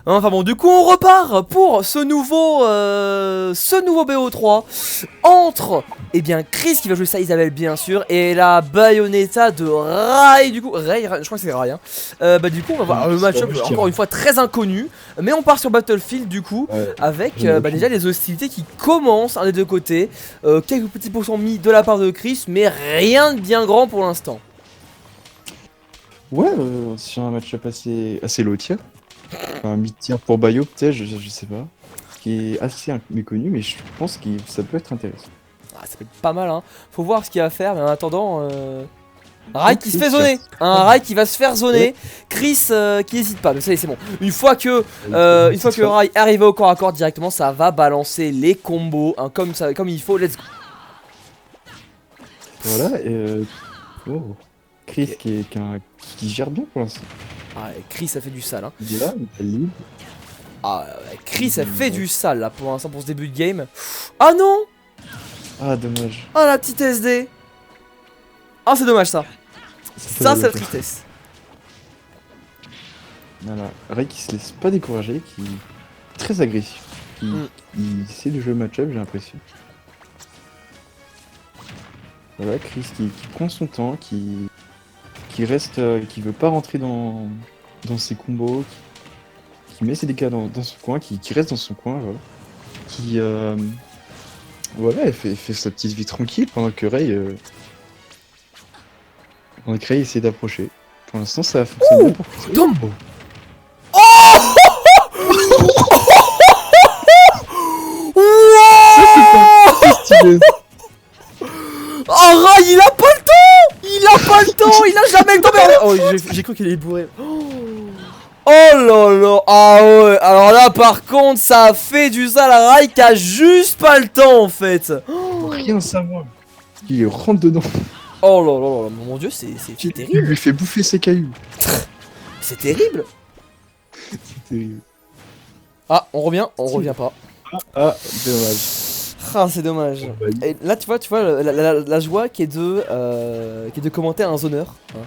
Enfin bon, du coup on repart pour ce nouveau BO3 entre, eh bien, Chris qui va jouer ça, Isabelle bien sûr, et la Bayonetta de Rai, du coup, Rai, je crois que c'est Rai, hein. Du coup on va voir le match-up encore une fois très inconnu, mais on part sur Battlefield du coup, avec déjà les hostilités qui commencent des deux côtés, quelques petits pourcents mis de la part de Chris, mais rien de bien grand pour l'instant. Ouais, c'est un match-up assez low tier. Enfin, mid-tier pour Bayo, peut-être, je sais pas. Qui est assez méconnu, mais je pense que ça peut être intéressant. Ah, ça peut être pas mal, hein. Faut voir ce qu'il va faire, mais en attendant, Rai qui se fait zoner. Un Rai qui va se faire zoner. Chris qui hésite pas, mais ça y est, c'est bon. Une fois que Rai arrive au corps à corps directement, ça va balancer les combos, hein, comme il faut. Let's go. Voilà, et oh. Chris qui gère bien pour l'instant. Ah, Chris a fait du sale, hein. Il est là, il est libre. Ah, Chris a fait du sale là pour l'instant pour ce début de game. Ah non! Ah, dommage. Ah, la petite SD. Ah, c'est dommage ça. Ça, c'est la tristesse. Voilà, Ray qui se laisse pas décourager, qui est très agressif. Il essaie de jouer le match-up, j'ai l'impression. Voilà, Chris qui prend son temps, qui reste, qui veut pas rentrer dans ses combos, qui met ses dégâts dans son coin, qui reste dans son coin, voilà. Qui, voilà, elle fait sa petite vie tranquille pendant que Ray essaie d'approcher. Pour l'instant, ça a fonctionné. Oh, Rai, il a pas le temps! Il a pas le temps! Il a jamais le temps! Oh, j'ai cru qu'il allait bourrer. Oh là là! Ah ouais! Alors là, par contre, ça a fait du sale à Rai qui a juste pas le temps en fait! Rien savoir. Il rentre dedans. Oh là là là, mon dieu, c'est Il terrible! lui fait bouffer ses cailloux. C'est terrible! C'est terrible. Ah, on revient pas. Ah, dommage. Ah, c'est dommage. Et là, tu vois la joie qui est de commenter un zoneur. Hein.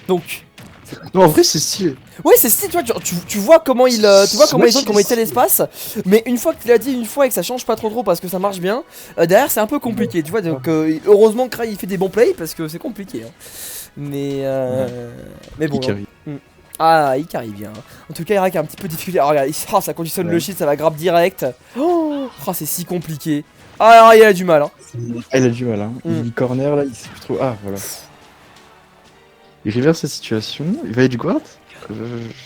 Donc. Non, en vrai, c'est stylé. Oui, c'est stylé, tu vois comment il zone, comment il tient l'espace. Mais une fois que tu l'as dit une fois et que ça change pas trop parce que ça marche bien, derrière c'est un peu compliqué, tu vois. Donc heureusement que Rai il fait des bons plays parce que c'est compliqué. Hein. Mais bon. Ah, il carry bien. En tout cas, Rai a un petit peu de difficulté. Oh, regarde, ça conditionne le shit, ça va grab direct. Oh, c'est si compliqué. Ah, il a du mal. Hein. Elle a du mal, hein. Il corner là, il sait plus trop. Ah, voilà. Il reverse sa situation, il va edgeguard.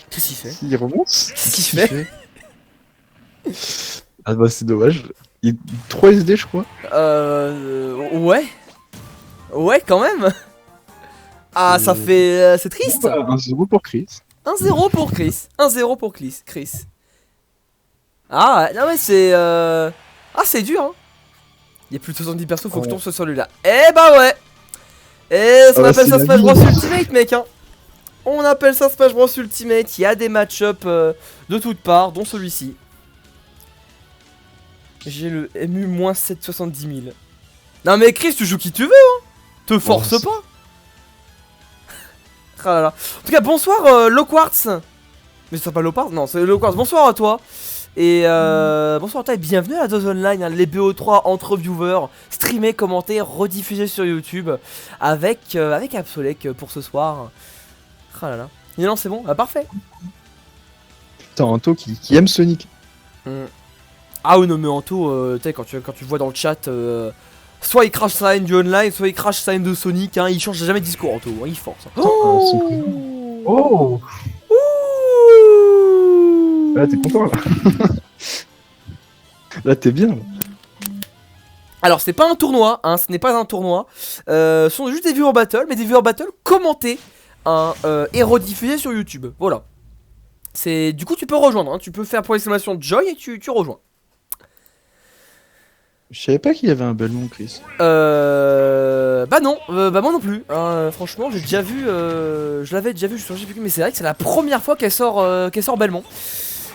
Qu'est-ce qu'il fait? Il remonte. Qu'est-ce qu'il fait? Ah bah c'est dommage. Il 3 SD je crois. Ouais. Ouais quand même. Ah ça fait... c'est triste. 1-0 pour Chris. 1-0 pour Chris. 1-0 pour Chris. Ah non mais c'est... Ah c'est dur hein. Il y a plus de 70 persos, faut que je tombe sur celui-là. Eh bah ouais. Et on appelle ça Smash Bros Ultimate mec hein. On appelle ça Smash Bros Ultimate. Il y a des match-up de toutes parts, dont celui-ci. J'ai le MU -770 000. Non mais Chris, tu joues qui tu veux hein. Te force pas. Ah là là. En tout cas bonsoir Loquartz. Mais c'est pas Loquartz, non c'est Loquartz. Bonsoir à toi. Et bonsoir à toi et bienvenue à la Dose Online, hein, les BO3 entre viewers, streamés, commentés, rediffusés sur YouTube avec Absolec pour ce soir. Ah là là. Et non c'est bon, ah, parfait. T'as Anto qui aime Sonic. Ah oui non mais Anto, tu sais quand tu vois dans le chat, soit il crash sa haine du online, soit il crash sa haine de Sonic, hein, il change jamais de discours Anto, hein, il force. Hein. Oh là t'es content là. Là t'es bien là. Alors c'est pas un tournoi, hein, ce n'est pas un tournoi, ce sont juste des viewer battle, mais des viewer battle commentés hein, et rediffusés sur YouTube, voilà. Du coup tu peux rejoindre, hein, tu peux faire pour l'exclamation Joy et tu rejoins. Je savais pas qu'il y avait un Belmont Chris. Bah non, bah moi non plus. Franchement, j'ai déjà vu, je l'avais déjà vu sur GPQ, mais c'est vrai que c'est la première fois qu'elle sort Belmont.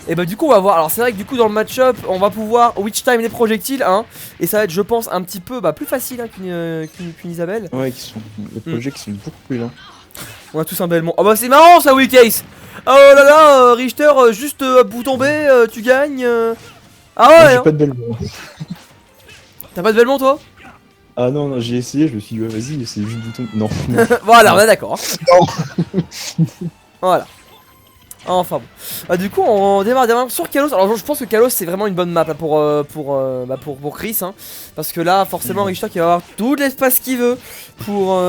Et bah du coup on va voir. Alors c'est vrai que du coup dans le match-up, on va pouvoir witch time les projectiles, hein. Et ça va être, je pense, un petit peu plus facile hein, qu'une Isabelle. Ouais, les projets qui sont beaucoup plus lents. On a tous un Belmont. Oh bah c'est marrant ça, Weekcase. Oh là là, Richter, juste à bout tombé, tu gagnes. Ah Moi, ouais, j'ai hein. pas de belle. T'as pas de Belmont toi? Ah non, non, j'ai essayé, je me suis dit, ouais, vas-y, c'est juste bouton. Non, non. Voilà, on est d'accord. Non. Voilà. Enfin bon. Du coup, on démarre sur Kalos. Alors, je pense que Kalos c'est vraiment une bonne map là, pour Chris. Hein, parce que là, forcément, Richter qui va avoir tout l'espace qu'il veut pour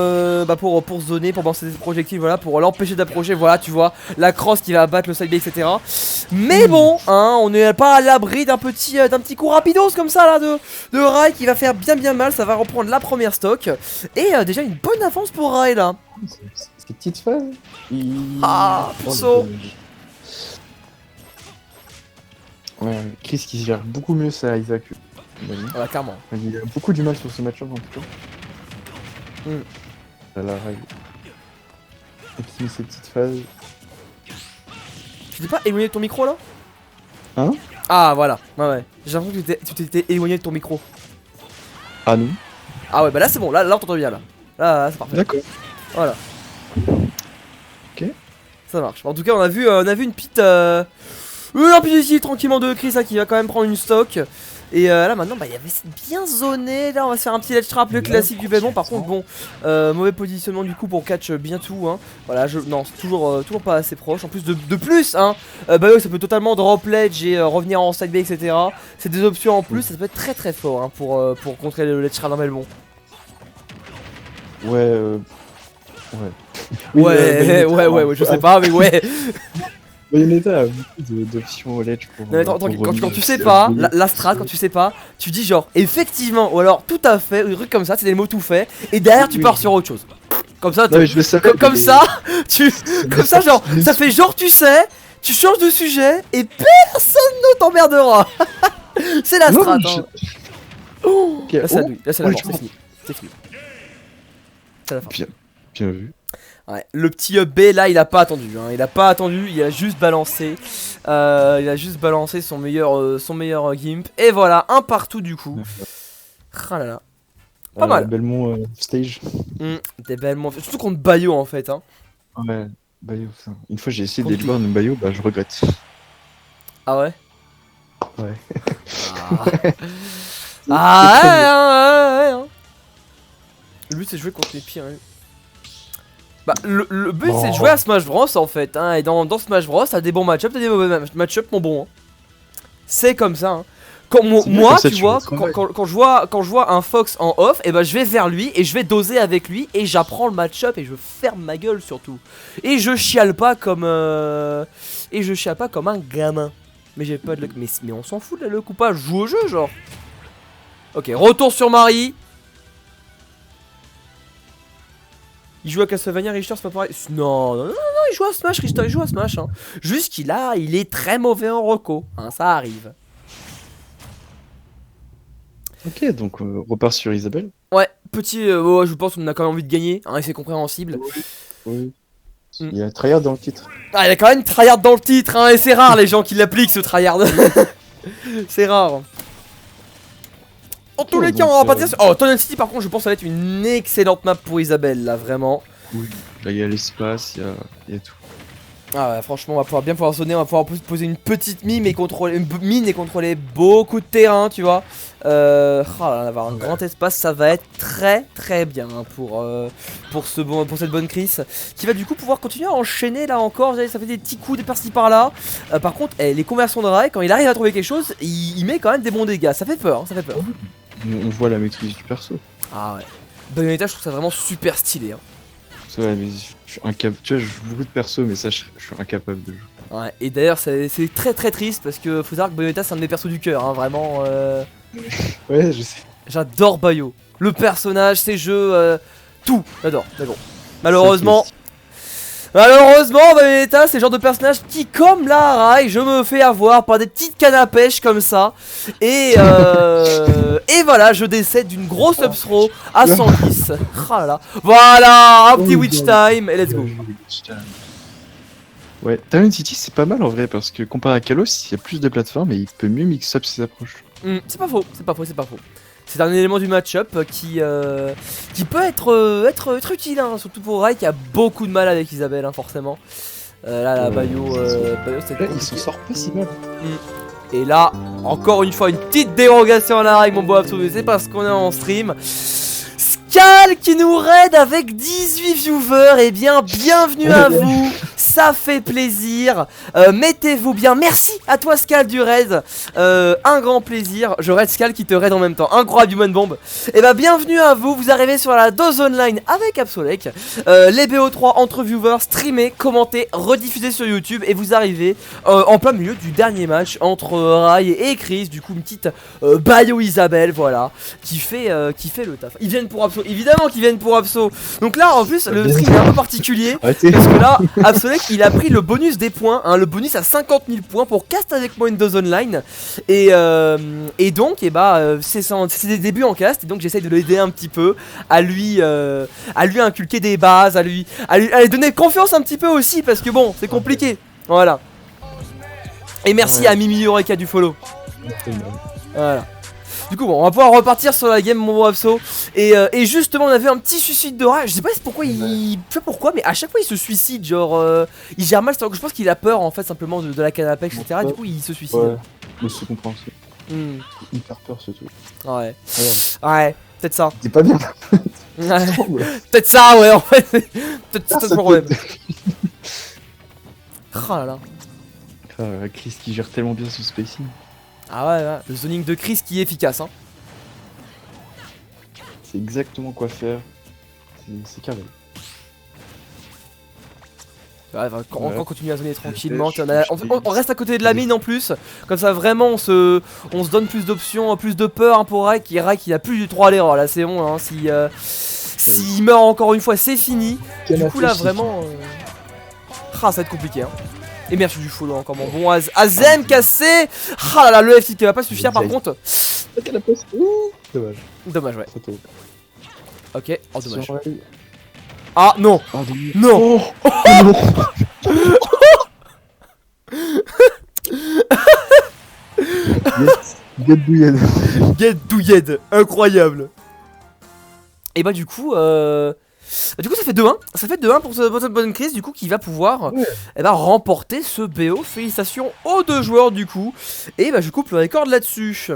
zoner, pour balancer des projectiles, voilà, pour l'empêcher d'approcher. Voilà, tu vois, la crosse qui va abattre le side B, etc. Mais bon, hein, on n'est pas à l'abri d'un petit coup rapidos comme ça là de Rai qui va faire bien mal. Ça va reprendre la première stock. Et déjà une bonne avance pour Rai là. Ces petites phases. Ah, puceau. Ouais, Chris qui gère beaucoup mieux ça, Isaac. Voilà, clairement. Il a beaucoup du mal sur ce match-up en tout cas. Voilà, et qui met ses petites phases. Tu t'es pas éloigné de ton micro là? Hein? Ah voilà, ouais. J'ai l'impression que tu t'étais éloigné de ton micro. Ah non? Ah ouais, bah là c'est bon, là on t'entend bien là. Là c'est parfait. D'accord. Voilà. Ok. Ça marche. En tout cas, on a vu une petite. Un petit ici tranquillement de Chris là qui va quand même prendre une stock. Et là maintenant, bah il y avait bien zoné. Là, on va se faire un petit ledge trap, le classique du Belmont. Par contre, bon, mauvais positionnement du coup pour catch bien tout. Hein. Voilà, non, c'est toujours pas assez proche. En plus de plus, hein, Bayo ça peut totalement drop ledge et revenir en side B, etc. C'est des options en plus. Ça peut être très fort hein, pour contrer le ledge trap d'un Belmont. Ouais. Ouais, ouais, je sais pas, mais ouais. Bayonetta a beaucoup d'options au ledge pour. Non, mais attends, quand tu sais pas, la strat, quand tu sais pas, tu dis genre effectivement, ou alors tout à fait, ou des trucs comme ça, c'est des mots tout faits, et derrière tu pars sur autre chose. Comme ça, Non, mais je le savais, comme ça, comme ça, genre, ça fait genre tu sais, tu changes de sujet, et personne ne t'emmerdera. C'est la strat, hein. Okay. Là, c'est la douille, là, c'est la mort, je c'est fini. C'est fini. C'est la fin. Bien vu. Ouais, le petit up B là il a pas attendu hein. Il a pas attendu, il a juste balancé son meilleur gimp. Et voilà, un partout du coup. Ah là là. Pas mal. Belmont stage. Des Belmont, surtout contre Bayo en fait hein. Ouais, Bayo, ça. Une fois j'ai essayé d'être de Bayo, bah je regrette. Ah ouais? Ouais. Ouais, hein. Le but c'est de jouer contre les pires hein. Bah le but c'est de jouer à Smash Bros en fait hein, et dans Smash Bros t'as des bons match-up, t'as des mauvais match-up mon bon hein. C'est comme ça hein. Moi tu vois, quand je vois un Fox en off, et bah je vais vers lui et je vais doser avec lui et j'apprends le match-up et je ferme ma gueule surtout. Et je chiale pas comme un gamin. Mais j'ai pas de luck, mais on s'en fout de la luck ou pas, je joue au jeu genre. Ok, retour sur Marie. Il joue à Castlevania, Richter, c'est pas pareil. Non, il joue à Smash, Richter, il joue à Smash. Hein. Juste qu'il est très mauvais en reco. Hein, ça arrive. Ok, donc on repart sur Isabelle. Ouais, je pense qu'on a quand même envie de gagner. Hein, et c'est compréhensible. Oui. Il y a tryhard dans le titre. Ah, il y a quand même tryhard dans le titre. Hein, et c'est rare les gens qui l'appliquent ce tryhard. C'est rare. En tous les cas, on va pas dire. Oh, Tunnel City, par contre, je pense que ça va être une excellente map pour Isabelle, là, vraiment. Oui, là, il y a l'espace, il y a tout. Ah ouais, franchement, on va bien pouvoir sonner, on va pouvoir poser une petite mine et contrôler beaucoup de terrain, tu vois. Avoir un grand espace, ça va être très bien hein, pour cette bonne Chris, qui va du coup pouvoir continuer à enchaîner là encore. Ça fait des petits coups des par-ci par-là. Par contre, les conversions de Rai, quand il arrive à trouver quelque chose, il met quand même des bons dégâts. Ça fait peur, hein, ça fait peur. On voit la maîtrise du perso. Ah ouais. Bayonetta, je trouve ça vraiment super stylé. Hein. C'est vrai, mais je suis incapable. Tu vois, je joue beaucoup de persos, mais ça, je suis incapable de jouer. Ouais, et d'ailleurs, c'est très triste parce que faut savoir que Bayonetta, c'est un de mes persos du cœur, hein, vraiment. Ouais, je sais. J'adore Bayo. Le personnage, ses jeux, tout. J'adore. Mais bon. Malheureusement, Bayonetta, c'est le genre de personnage qui, comme la Rai, je me fais avoir par des petites cannes à pêche comme ça. Et voilà, je décède d'une grosse upthrow à 110. Ah là là. Voilà, un petit witch time et let's go. Ouais, Tunnel City c'est pas mal en vrai parce que comparé à Kalos, il y a plus de plateformes et il peut mieux mix up ses approches. C'est pas faux. C'est un élément du match-up qui peut être utile, hein, surtout pour Rai qui a beaucoup de mal avec Isabelle, hein, forcément. Là, la Bayo, c'est Là, il s'en sort pas si mal. Et là, encore une fois, une petite dérogation à la règle, mon beau absolu. C'est parce qu'on est en stream. Skal qui nous raid avec 18 viewers. Eh bien, bienvenue à vous. Ça fait plaisir. Mettez-vous bien. Merci à toi, Skal, du raid. Un grand plaisir. Je raid Skal qui te raid en même temps. Incroyable, Human Bomb. Et bah, bienvenue à vous. Vous arrivez sur la dose online avec Absolec. Les BO3 entre viewers, streamés, commentés, rediffusés sur YouTube. Et vous arrivez en plein milieu du dernier match entre Rai et Chris. Du coup, une petite Bayo Isabelle, voilà, qui fait le taf. Ils viennent pour Abso, évidemment qu'ils viennent pour Abso. Donc là, en plus, le stream est un peu particulier. Arrêtez. Parce que là, Absolec, il a pris le bonus des points, hein, le bonus à 50 000 points pour cast avec moi une dose online. Et donc, c'est des débuts en cast. Et donc, j'essaye de l'aider un petit peu à lui inculquer des bases, à lui donner confiance un petit peu aussi. Parce que bon, c'est compliqué. Voilà. Et merci à Mimi Eureka du follow. Voilà. Du coup, bon, on va pouvoir repartir sur la game, mon beau Abso. Et justement, on avait un petit suicide de Rai. Je sais pas pourquoi je sais pas pourquoi, mais à chaque fois il se suicide. Genre, il gère mal. Je pense qu'il a peur en fait simplement de la canne à pêche, etc. Du coup, il se suicide. Ouais, mais c'est compréhensible. Hyper peur ce truc. Ouais. Ouais, peut-être ça. C'est pas bien. Ouais. Peut-être ça, ouais, en fait. Peut-être ça le problème. Oh là là. Chris qui gère tellement bien son spacing. Ah ouais, le zoning de Chris qui est efficace, hein. C'est exactement quoi faire. C'est carré. Ouais, on va continuer à zoner tranquillement. On reste à côté de la mine en plus. Comme ça, vraiment, on se donne plus d'options, plus de peur, hein, pour Rai qui a plus du 3 à l'erreur. Là, c'est bon, hein. S'il meurt encore une fois, c'est fini. Du coup, là, vraiment. Ça va être compliqué, hein. Et merci du follow encore, mon bon Azem cassé. Ah là là, le FT qui va pas suffire par contre. Dommage. Dommage, ouais. Trop tôt. Ok, oh dommage. Ah non. Oh, non. Get douilled. Get douilled, incroyable. Et bah du coup, ça fait 2-1. Ça fait 2-1 pour ce bonne Chris, du coup, qui va pouvoir remporter ce BO. Félicitations aux deux joueurs, du coup. Et bah je coupe le record là-dessus.